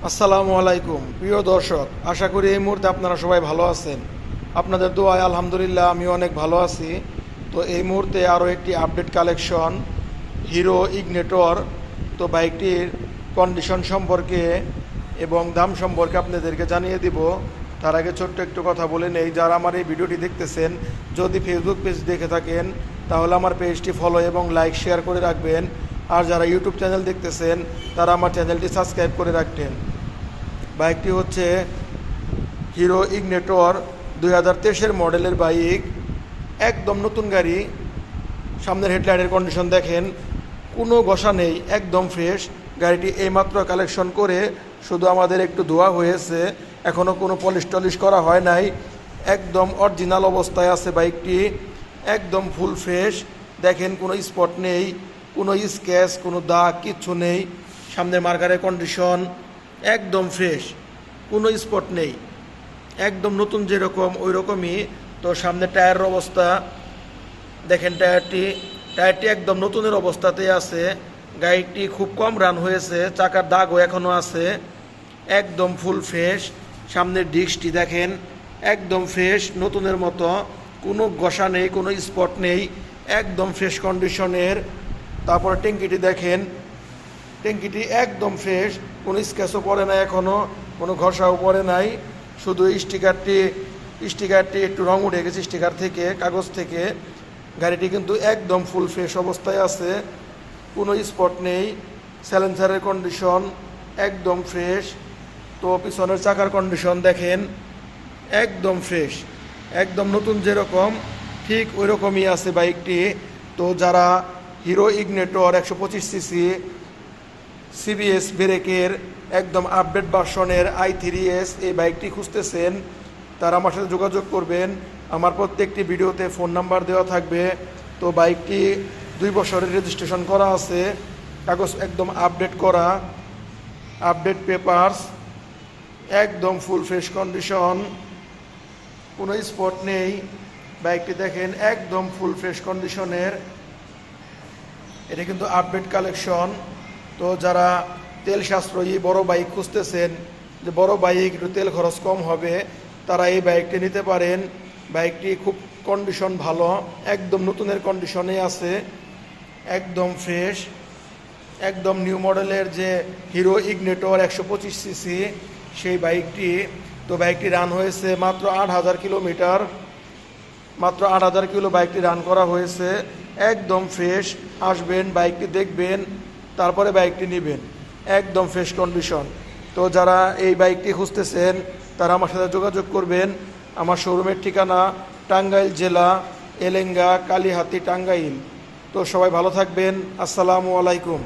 আসসালামু আলাইকুম প্রিয় দর্শক, আশা করি এই মুহূর্তে আপনারা সবাই ভালো আছেন। আপনাদের দোয়ায় আলহামদুলিল্লাহ আমি অনেক ভালো আছি। তো এই মুহূর্তে আরও একটি আপডেট কালেকশন হিরো ইগনেটর। তো বাইকটির কন্ডিশন সম্পর্কে এবং দাম সম্পর্কে আপনাদেরকে জানিয়ে দিব। তার আগে ছোট্ট একটু কথা বলে নেই, যারা আমার এই ভিডিওটি দেখতেছেন যদি ফেসবুক পেজ দেখে থাকেন তাহলে আমার পেজটি ফলো এবং লাইক শেয়ার করে রাখবেন। আর যারা ইউটিউব চ্যানেল দেখতেছেন তারা আমার চ্যানেলটি সাবস্ক্রাইব করে রাখবেন। বাইকটি হচ্ছে হিরো ইগনেটর 2023-এর মডেলের বাইক, একদম নতুন গাড়ি। সামনের হেডলাইটের কন্ডিশন দেখেন, কোনো ঘষা নেই, একদম ফ্রেশ। গাড়িটি এইমাত্র কালেকশন করে শুধু আমাদের একটু ধোয়া হয়েছে, এখনও কোনো পলিশ টলিশ করা হয় নাই। একদম অরিজিনাল অবস্থায় আছে বাইকটি, একদম ফুল ফ্রেশ। দেখেন কোনো স্পট নেই, কোনো স্ক্র্যাচ, কোনো দাগ কিচ্ছু নেই। সামনের মার্কারের কন্ডিশন একদম ফ্রেশ, কোনো স্পট নেই, একদম নতুন যেরকম ওই রকমই। তো সামনে টায়ারের অবস্থা দেখেন, টায়ারটি একদম নতুনের অবস্থাতেই আছে। গাড়িটি খুব কম রান হয়েছে, চাকার দাগও এখনও আছে, একদম ফুল ফ্রেশ। সামনের ডিস্কটি দেখেন একদম ফ্রেশ, নতুনের মতো, কোনো ঘষা নেই, কোনো স্পট নেই, একদম ফ্রেশ কন্ডিশনের। তারপরে ট্যাঙ্কিটি দেখেন, ট্যাঙ্কিটি একদম ফ্রেশ, কোনো স্ক্র্যাচও পড়ে নাই, এখনও কোনো ঘষাও পড়ে নাই। শুধু স্টিকারটি একটু রং উঠে গেছে স্টিকার থেকে, কাগজ থেকে। গাড়িটি কিন্তু একদম ফুল ফ্রেশ অবস্থায় আছে, কোনো স্পট নেই। সাইলেন্সারের কন্ডিশন একদম ফ্রেশ। তো পিছনের চাকার কন্ডিশন দেখেন একদম ফ্রেশ, একদম নতুন যেরকম ঠিক ওই রকমই আছে বাইকটি। তো যারা হিরো ইগনেটর 125cc সিবিএস ব্রেকের একদম আপডেট ভার্সনের i3s এই বাইকটি খুঁজতেছেন তারা আমার সাথে যোগাযোগ করবেন। আমার প্রত্যেকটি ভিডিওতে ফোন নাম্বার দেওয়া থাকবে। তো বাইকটি 2 বছরের রেজিস্ট্রেশন করা আছে, কাগজ একদম আপডেট করা, আপডেট পেপারস, একদম ফুল ফ্রেশ কন্ডিশন, কোনো স্পট নেই। বাইকটি দেখেন একদম ফুল ফ্রেশ কন্ডিশনের, এটা কিন্তু আপডেট কালেকশন। তো যারা তেল সাশ্রয়ী বড় বাইক খুঁজতেছেন, যে বড় বাইক একটু তেল খরচ কম হবে, তারা এই বাইকটি নিতে পারেন। বাইকটি খুব কন্ডিশন ভালো, একদম নতুনের কন্ডিশনে আছে, একদম ফ্রেশ, একদম নিউ মডেলের যে হিরো ইগনেটর 125cc সেই বাইকটি। তো বাইকটি রান হয়েছে মাত্র 8000 কিলোমিটার, মাত্র 8000 কিলো বাইকটি রান করা হয়েছে, একদম ফ্রেশ। আসবেন, বাইকটি দেখবেন, তারপরে বাইকটি নেবেন, একদম ফ্রেশ কন্ডিশন। তো যারা এই বাইকটি খুঁজতেছেন তারা আমার সাথে যোগাযোগ করবেন। আমার শোরুমের ঠিকানা টাঙ্গাইল জেলা, এলেঙ্গা, কালীহাতি, টাঙ্গাইল। তো সবাই ভালো থাকবেন। আসসালামু আলাইকুম।